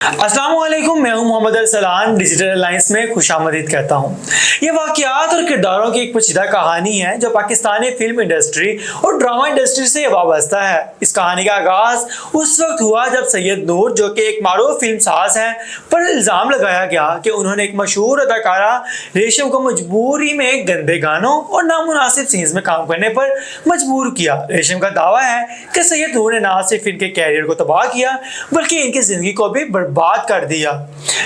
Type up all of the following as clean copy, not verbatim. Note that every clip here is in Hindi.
अस्सलाम वालेकुम, मैं हूं मोहम्मद अरसलान। डिजिटल अलायंस में खुशामदीद कहता हूं। ये वाक़यात और किरदारों की एक पेचीदा कहानी है जो पाकिस्तानी फिल्म इंडस्ट्री और ड्रामा इंडस्ट्री से वाबस्ता है। इस कहानी का आगाज उस वक्त हुआ जब सैयद नूर, जो कि एक मारूफ फिल्म साज हैं, पर इल्ज़ाम लगाया गया कि उन्होंने एक मशहूर अदाकारा रेशम को मजबूरी में गंदे गानों और नामुनासिब सीन्स में काम करने पर मजबूर किया। रेशम का दावा है कि सैयद नूर ने न सिर्फ इनके कैरियर को तबाह किया बल्कि इनकी जिंदगी को भी बर्बाद कर दिया।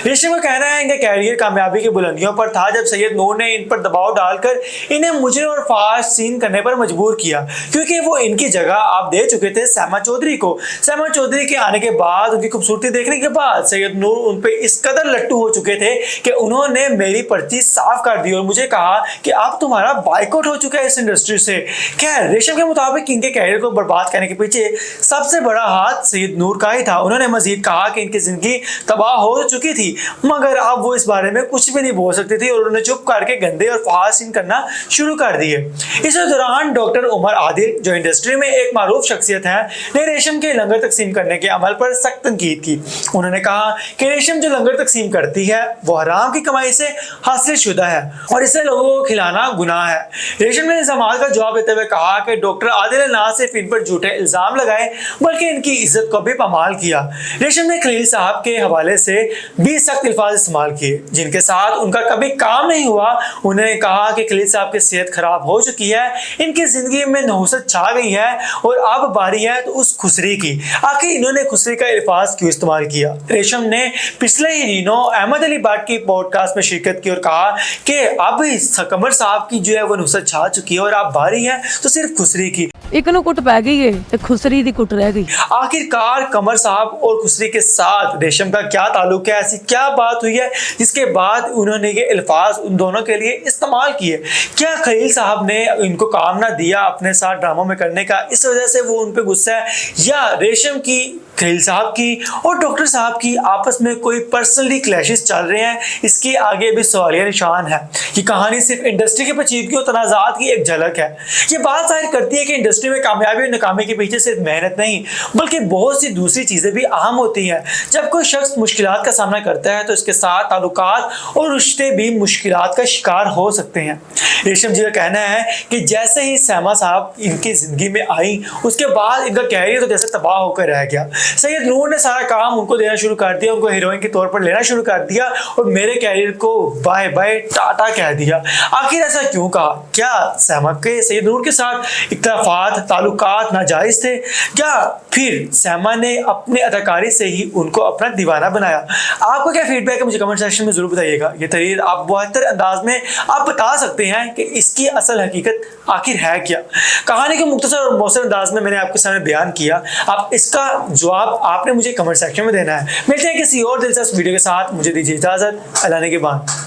रेशम का कहना है इनका कैरियर कामयाबी की बुलंदियों पर था जब सैयद नूर ने इन पर दबाव डालकर इन्हें मुजरिम और फास्ट सीन करने पर मजबूर किया, क्योंकि वो इनकी जगह आप दे चुके थे सैमा चौधरी को। सैमा चौधरी के आने के बाद, उनकी खूबसूरती देखने के बाद सैयद नूर उन पे इस कदर लट्टू हो चुके थे कि उन्होंने मेरी पर्ची साफ कर दी और मुझे कहा कि अब तुम्हारा बाइकआउट हो चुका है इस इंडस्ट्री से। खैर, रेशम के मुताबिक इनके कैरियर को बर्बाद करने के पीछे सबसे बड़ा हाथ सैयद नूर का ही था। उन्होंने मजीद कहा कि इनकी जिंदगी तबाह हो चुकी थी, मगर अब वो इस बारे में कुछ भी नहीं बोल सकती थी और उन्होंने चुप करके गंदे और फास्ट सीन करना शुरू कर दिए। इस दौरान डॉक्टर उमर आदिल, जो इंडस्ट्री में एक मारूफ शख्सियत है, ने रेशम के लंगर तकसीम करने के अमल पर सख्त तनकीद की। उन्होंने कहा कि रेशम जो लंगर तकसीम करती है वो हराम की कमाई से हासिल शुदा है और इसे लोगों को खिलाना गुनाह है। रेशम ने इल्जामात का जवाब देते हुए कहा कि डॉक्टर आदिल ने ना सिर्फ इन पर झूठे इल्जाम लगाए बल्कि इनकी इज्जत को भी पामाल किया। रेशम ने खलील साहब के हवाले से भी सख्त अल्फाज इस्तेमाल किए, जिनके साथ उनका कभी काम नहीं हुआ। उन्होंने कहा कि खलील साहब की सेहत खराब हो चुकी है, इनकी जिंदगी में नहुसत छा गई है और अब बारी है तो उस खुसरी की। आखिर इन्होंने खुसरी का अल्फाज क्यों इस्तेमाल किया? रेशम ने पिछले ही दिनों अहमद अली भट्ट की पॉडकास्ट में शिरकत की और कहा कि अब कमर साहब की जो है वो नहुसत छा चुकी है और अब बारी है तो सिर्फ खुसरी की। एक नु कुट पै गई है ते खुसरी दी कुट रह गई। आखिरकार कमर साहब और खुसरी के साथ रेशम का क्या ताल्लुक है? ऐसी क्या बात हुई है जिसके बाद उन्होंने ये अल्फाज उन दोनों के लिए इस्तेमाल किए? क्या खलील साहब ने इनको काम ना दिया अपने साथ ड्रामों में करने का, इस वजह से वो उन पे गुस्सा है, या रेशम की, खलील साहब की और डॉक्टर साहब की आपस में कोई पर्सनली क्लैशेस चल रहे हैं? इसके आगे भी सवालिया निशान है। ये कहानी सिर्फ इंडस्ट्री की पेचीदगी और तनाज़ात की एक झलक है। ये बात जाहिर करती है कि इंडस्ट्री में कामयाबी और नाकामी के पीछे सिर्फ मेहनत नहीं बल्कि बहुत सी दूसरी चीजें भी अहम होती हैं। जब कोई शख्स मुश्किलात का सामना करता है तो इसके साथ ताल्लुकात और रिश्ते भी मुश्किलात का शिकार हो सकते हैं। रेशम जी का कहना है कि जैसे ही सैमा साहब इनकी जिंदगी में आई उसके बाद इनका कैरियर तो जैसे तबाह होकर रह गया। सैयद नूर ने सारा काम उनको देना शुरू कर दिया, उनको हीरोइन के तौर पर लेना शुरू कर दिया और मेरे कैरियर को बाय बाय टाटा कह दिया। आखिर ऐसा क्यों कहा? क्या सैमा के सैयद नूर के साथ इख्तलाफात, ताल्लुकात नाजायज थे, या फिर सैमा ने अपने अदाकारी से ही उनको अपना दीवाना बनाया? आपको क्या फीडबैक है मुझे कमेंट सेक्शन में जरूर बताइएगा। ये तहरीर आप बेहतर अंदाज में आप बता सकते हैं कि इसकी असल हकीकत आखिर है क्या। कहानी के मुख्तसर और मौसर अंदाज में मैंने आपके सामने बयान किया। आप इसका जवाब आपने मुझे कमेंट सेक्शन में देना है। मिलते हैं किसी और दिलचस्प वीडियो के साथ। मुझे दीजिए इजाजत। अल्लाह ने के बाद।